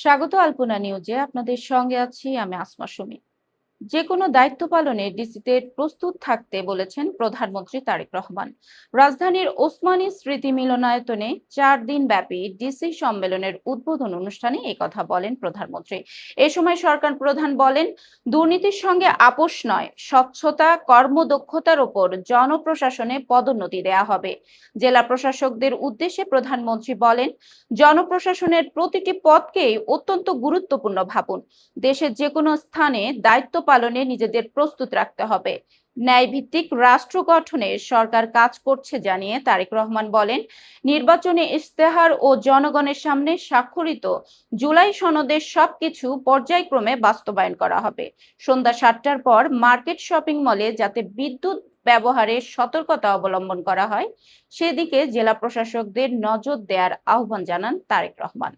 স্বাগত আলপনা নিউজে আপনাদের সঙ্গে আছি আমি আসমা সুমি। যে কোনো দায়িত্ব পালনে ডিসিতে প্রস্তুত থাকতে বলেছেন প্রধানমন্ত্রী তারেক রহমান। রাজধানীর ওসমানী স্মৃতি মিলনায়তনে 4 দিন ব্যাপী ডিসি সম্মেলনের উদ্বোধন অনুষ্ঠানে এই কথা বলেন প্রধানমন্ত্রী। এ সময় সরকার প্রধান বলেন, দুর্নীতির সঙ্গে আপোষ নয়, স্বচ্ছতা কর্মদক্ষতার ওপর জনপ্রশাসনে পদোন্নতি দেয়া হবে। জেলা প্রশাসকদের উদ্দেশ্যে প্রধানমন্ত্রী বলেন, জনপ্রশাসনের প্রতিটি পদকেই অত্যন্ত গুরুত্বপূর্ণ ভাবুন। দেশের যে কোনো স্থানে দায়িত্ব পালনে নিজেদের প্রস্তুত রাখতে হবে। ন্যায়ভিত্তিক রাষ্ট্র গঠনে সরকার কাজ করছে জানিয়ে তারেক রহমান বলেন, নির্বাচনী ইশতেহার ও জনগণের সামনে স্বাক্ষরিত জুলাই সনদের সবকিছু পর্যায়ক্রমে বাস্তবায়ন করা হবে। সন্ধ্যা 7টার পর মার্কেট শপিং মলে যাতে বিদ্যুৎ ব্যবহারে সতর্কতা অবলম্বন করা হয়, সেদিকে জেলা প্রশাসকদের নজর দেওয়ার আহ্বান জানান তারেক রহমান।